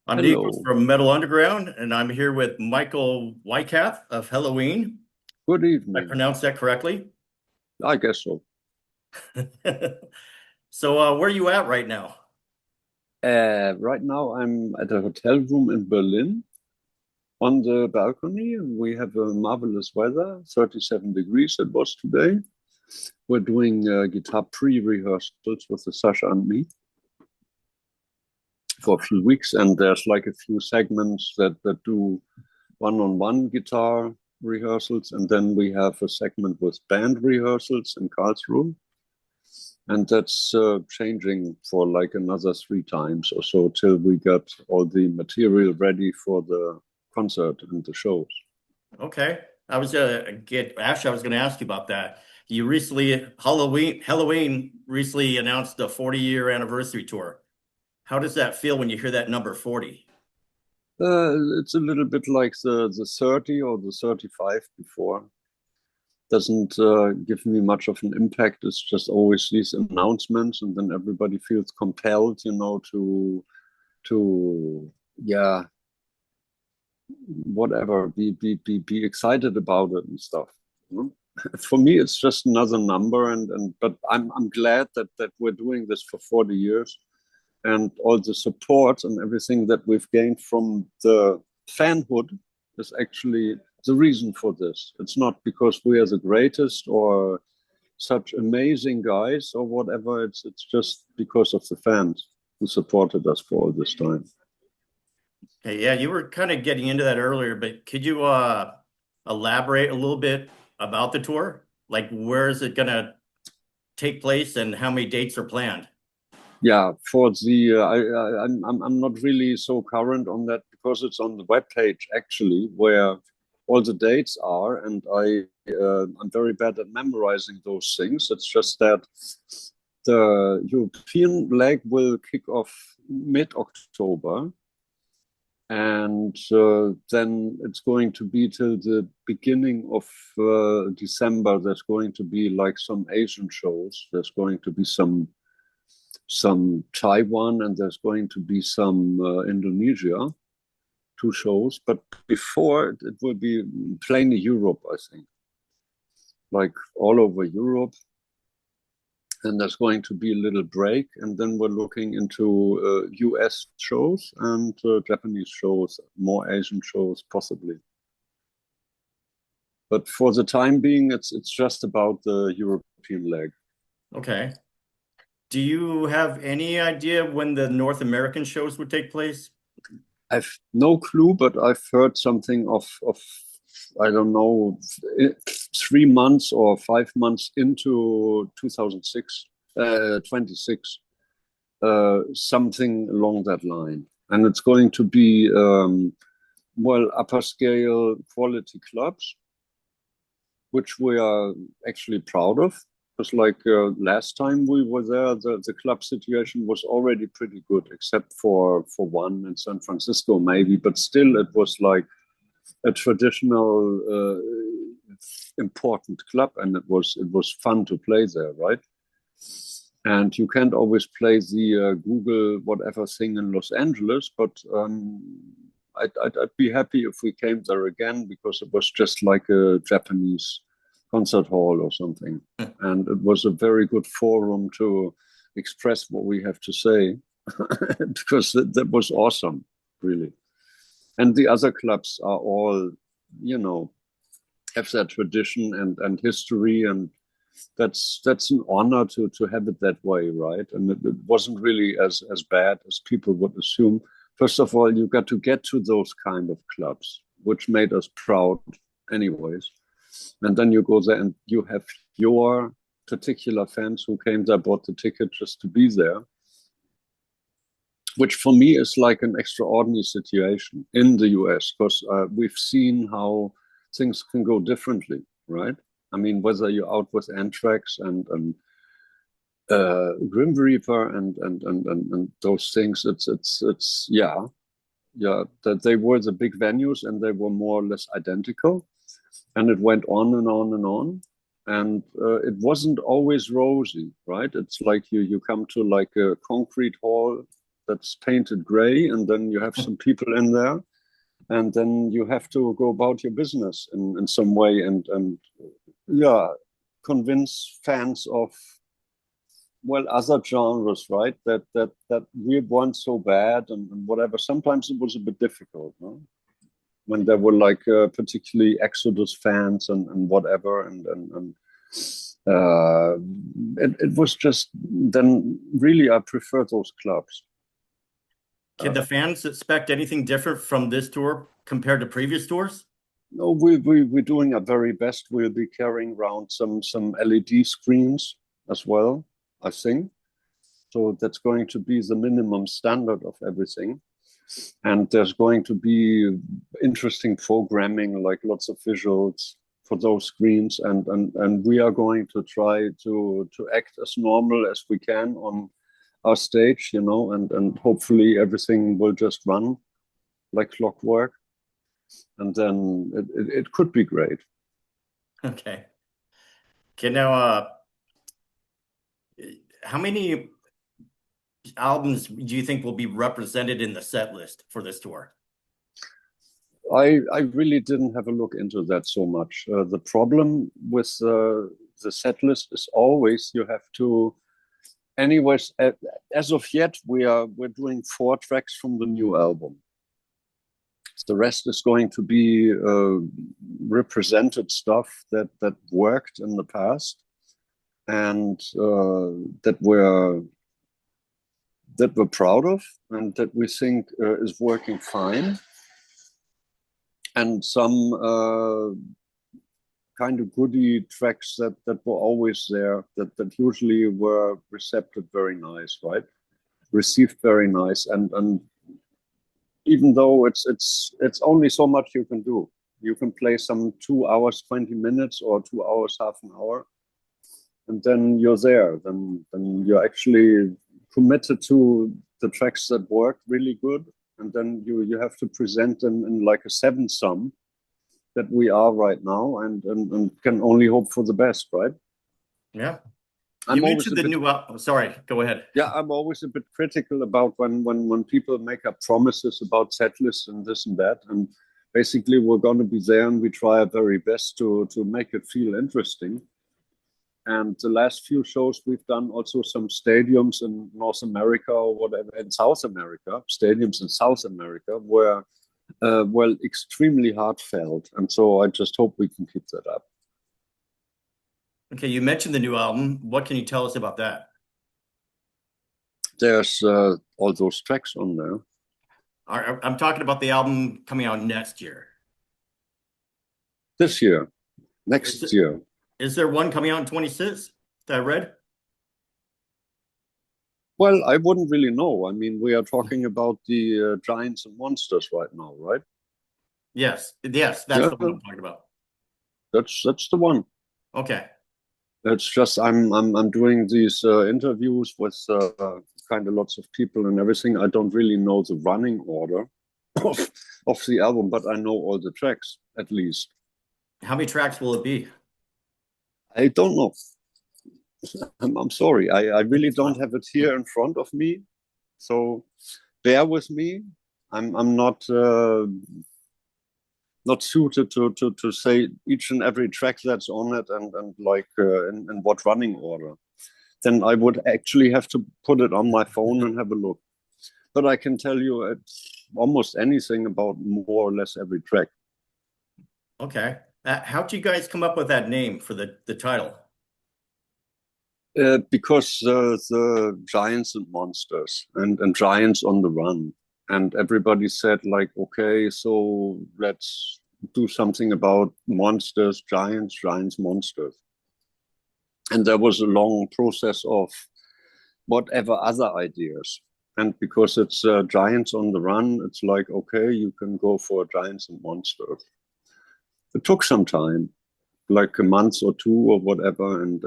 I'm Nico Hello. from Metal Underground, and I'm here with Michael Weikath of Helloween. Good I evening. pronounced that correctly. I guess so. So, where are you at right now? Right now, I'm at a hotel room in Berlin on the balcony. We have a marvelous weather, 37 degrees it was today. We're doing guitar pre-rehearsals with the Sasha and me for a few weeks, and there's like a few segments that do one-on-one guitar rehearsals, and then we have a segment with band rehearsals in Karlsruhe. And that's changing for like another 3 times or so till we get all the material ready for the concert and the shows. Okay. I was gonna ask you about that. You recently, Helloween recently announced the 40-year anniversary tour. How does that feel when you hear that number 40? It's a little bit like the 30 or the 35 before. Doesn't give me much of an impact. It's just always these announcements, and then everybody feels compelled, to yeah, whatever, be excited about it and stuff. You know? For me, it's just another number, and but I'm glad that we're doing this for 40 years, and all the support and everything that we've gained from the fanhood is actually the reason for this. It's not because we are the greatest or such amazing guys or whatever. It's just because of the fans who supported us for all this time. Okay, yeah, you were kind of getting into that earlier, but could you elaborate a little bit about the tour? Like, where is it gonna take place and how many dates are planned? Yeah, for the I'm not really so current on that because it's on the web page actually where all the dates are, and I'm very bad at memorizing those things. It's just that the European leg will kick off mid-October, and then it's going to be till the beginning of December. There's going to be like some Asian shows. There's going to be some Taiwan, and there's going to be some Indonesia, 2 shows. But before it will be plainly Europe, I think, like all over Europe. And there's going to be a little break, and then we're looking into US shows and Japanese shows, more Asian shows, possibly. But for the time being, it's just about the European leg. Okay. Do you have any idea when the North American shows would take place? I've no clue, but I've heard something of I don't know, 3 months or 5 months into 2006, 26, something along that line. And it's going to be, well, upper scale quality clubs, which we are actually proud of. Because like last time we were there, the club situation was already pretty good, except for one in San Francisco maybe, but still it was like a traditional important club, and it was fun to play there, right? And you can't always play the Google whatever thing in Los Angeles, but I'd be happy if we came there again because it was just like a Japanese concert hall or something. And it was a very good forum to express what we have to say because that was awesome, really. And the other clubs are all, you know, have their tradition and history, and that's an honor to have it that way, right? And it wasn't really as bad as people would assume. First of all, you got to get to those kind of clubs, which made us proud, anyways. And then you go there and you have your particular fans who came there, bought the ticket just to be there, which for me is like an extraordinary situation in the US because we've seen how things can go differently, right? I mean, whether you're out with Anthrax and Grim Reaper and those things, it's yeah, that they were the big venues and they were more or less identical, and it went on and on and on, and it wasn't always rosy, right? It's like you come to like a concrete hall that's painted gray, and then you have some people in there, and then you have to go about your business in some way, and yeah, convince fans of, well, other genres, right? That we weren't so bad, and whatever. Sometimes it was a bit difficult, no? When there were like particularly Exodus fans and whatever, and it was just, then really I prefer those clubs. Can the fans expect anything different from this tour compared to previous tours? No, we're doing our very best. We'll be carrying around some LED screens as well, I think. So that's going to be the minimum standard of everything. And there's going to be interesting programming, like lots of visuals for those screens. And we are going to try to act as normal as we can on our stage, you know, and hopefully everything will just run like clockwork. And then it could be great. Okay. Okay, now, how many albums do you think will be represented in the set list for this tour? I really didn't have a look into that so much. The problem with the set list is always you have to, anyways, as of yet, we're doing 4 tracks from the new album. The rest is going to be represented stuff that worked in the past, and that we're proud of, and that we think is working fine, and some kind of goodie tracks that were always there, that usually were received very nice, right? Received very nice, and even though it's only so much you can do. You can play some 2 hours, 20 minutes, or 2 hours, half an hour, and then you're there. Then you're actually committed to the tracks that work really good, and then you have to present them in like a 7-sum that we are right now, and can only hope for the best, right? Yeah. I'm You always mentioned the new album. Sorry, go ahead. Yeah, I'm always a bit critical about when people make up promises about set lists and this and that. And basically, we're going to be there, and we try our very best to make it feel interesting. And the last few shows we've done, also some stadiums in North America or whatever, in South America, stadiums in South America, were well, extremely heartfelt. And so I just hope we can keep that up. Okay, you mentioned the new album. What can you tell us about that? There's all those tracks on there. I'm talking about the album coming out next year. This year, next year. Is there one coming out in 26 that I read? Well, I wouldn't really know. I mean, we are talking about the Giants and Monsters right now, right? Yes, that's the one I'm talking about. That's the one. Okay. It's just I'm doing these interviews with kind of lots of people and everything. I don't really know the running order of the album, but I know all the tracks at least. How many tracks will it be? I don't know. I'm sorry. I really don't have it here in front of me, so bear with me. I'm not suited to say each and every track that's on it and like in what running order. Then I would actually have to put it on my phone and have a look. But I can tell you it's almost anything about more or less every track. Okay. How'd you guys come up with that name for the title? Because the Giants and Monsters and Giants on the Run. And everybody said like, okay, so let's do something about monsters, giants, monsters. And there was a long process of whatever other ideas. And because it's Giants on the Run, it's like, okay, you can go for Giants and Monsters. It took some time, like a month or 2 or whatever, and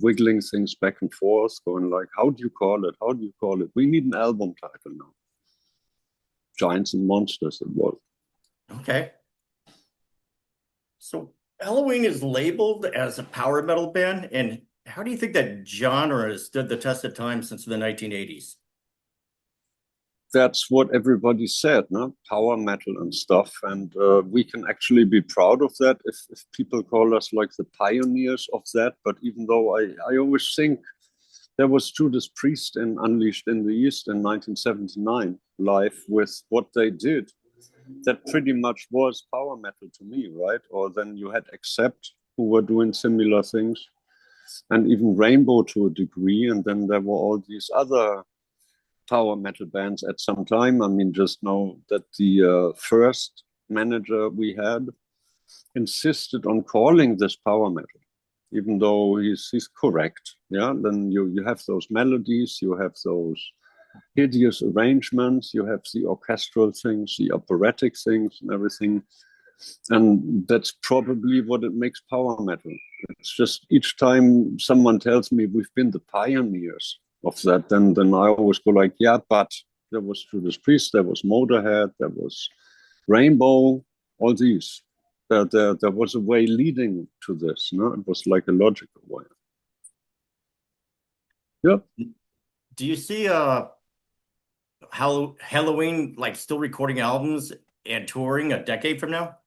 wiggling things back and forth, going like, how do you call it? How do you call it? We need an album title now. Giants and Monsters it was. Okay. So Helloween is labeled as a power metal band, and how do you think that genre has stood the test of time since the 1980s? that's what everybody said, no? Power metal and stuff. And we can actually be proud of that if people call us like the pioneers of that. But even though I always think there was Judas Priest in Unleashed in the East in 1979, live with what they did. That pretty much was power metal to me, right? Or then you had Accept, who were doing similar things, and even Rainbow to a degree. And then there were all these other power metal bands at some time. I mean, just know that the first manager we had insisted on calling this power metal, even though he's correct. Yeah, then you have those melodies, you have those hideous arrangements, you have the orchestral things, the operatic things, and everything. And that's probably what it makes power metal. It's just each time someone tells me we've been the pioneers of that, then I always go like, yeah, but there was Judas Priest, there was Motorhead, there was Rainbow, all these. There was a way leading to this. No, it was like a logical way. Yeah. Do you see Helloween like still recording albums and touring a decade from now?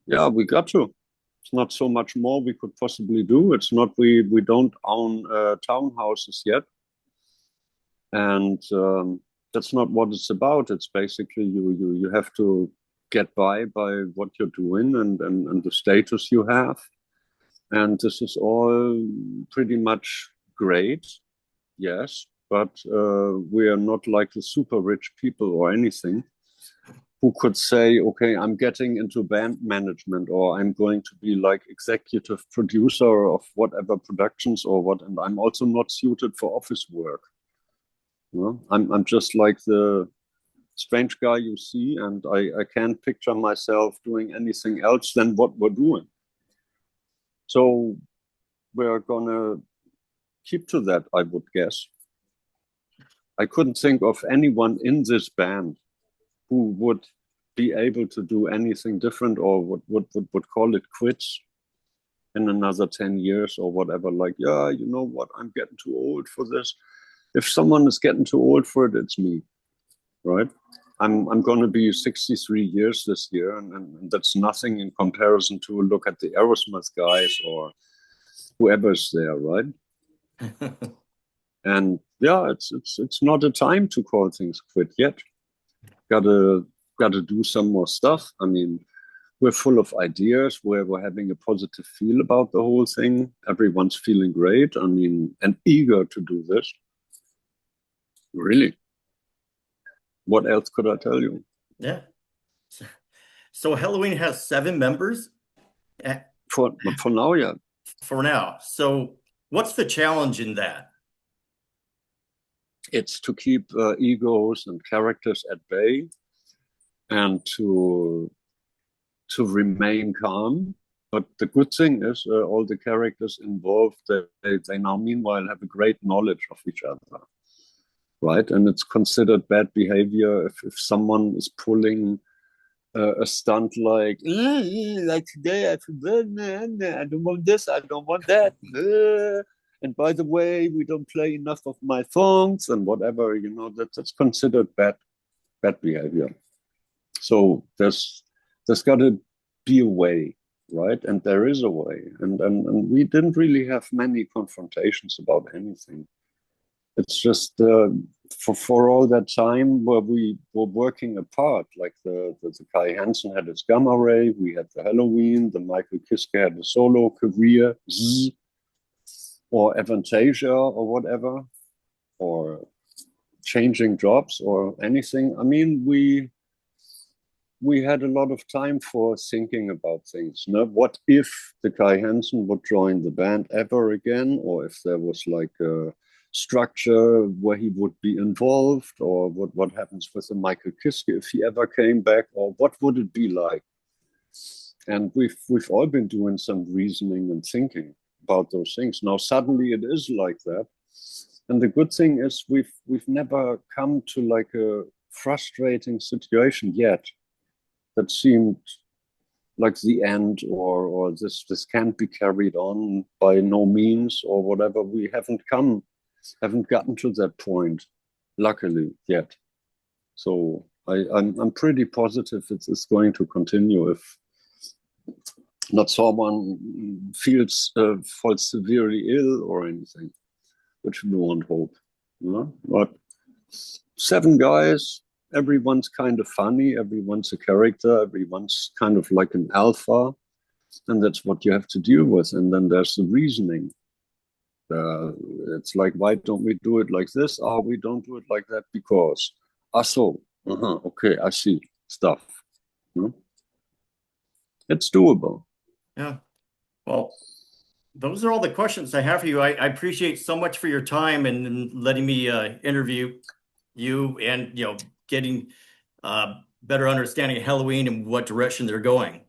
Yeah, we got to. It's not so much more we could possibly do. It's not we don't own townhouses yet, and that's not what it's about. It's basically you have to get by what you're doing and the status you have, and this is all pretty much great, yes, but we are not like the super rich people or anything who could say, okay, I'm getting into band management, or I'm going to be like executive producer of whatever productions or what, and I'm also not suited for office work. You know? I'm just like the strange guy you see, and I can't picture myself doing anything else than what we're doing. So we're gonna keep to that, I would guess. I couldn't think of anyone in this band who would be able to do anything different or would call it quits in another 10 years or whatever. Like, yeah, you know what, I'm getting too old for this. If someone is getting too old for it, it's me, right? I'm going to be 63 years this year, and that's nothing in comparison to look at the Aerosmith guys or whoever's there, right? And yeah, it's not a time to call things quit yet. Gotta do some more stuff. I mean, we're full of ideas. We're having a positive feel about the whole thing. Everyone's feeling great. I mean, and eager to do this. Really. What else could I tell you? Yeah. So Helloween has 7 members For now, yeah. for now. So what's the challenge in that? It's to keep egos and characters at bay, and to remain calm. But the good thing is all the characters involved, they now meanwhile have a great knowledge of each other, right? And it's considered bad behavior if someone is pulling a stunt like today I feel, I don't want this, I don't want that. And by the way, we don't play enough of my songs and whatever, you know, that's considered bad behavior. So there's got to be a way, right? And there is a way. And we didn't really have many confrontations about anything. It's just for all that time where we were working apart, like the Kai Hansen had his Gamma Ray, we had the Helloween, the Michael Kiske had the solo career, or Avantasia or whatever, or changing jobs or anything. I mean, we had a lot of time for thinking about things. No? What if the Kai Hansen would join the band ever again, or if there was like a structure where he would be involved, or what happens with the Michael Kiske if he ever came back, or what would it be like? And we've all been doing some reasoning and thinking about those things. Now suddenly it is like that. And the good thing is we've never come to like a frustrating situation yet that seemed like the end, or this can't be carried on by no means, or whatever. We haven't gotten to that point. luckily yet. So I'm pretty positive it's going to continue if not someone falls severely ill or anything, which we won't hope. You know? But 7 guys, everyone's kind of funny, everyone's a character, everyone's kind of like an alpha, and that's what you have to deal with. And then there's the reasoning. It's like, why don't we do it like this? Oh, we don't do it like that because. Ah, so, okay, I see stuff. Hmm? It's doable. Yeah. Well, those are all the questions I have for you. I appreciate so much for your time and letting me interview you and getting better understanding of Helloween and what direction they're going.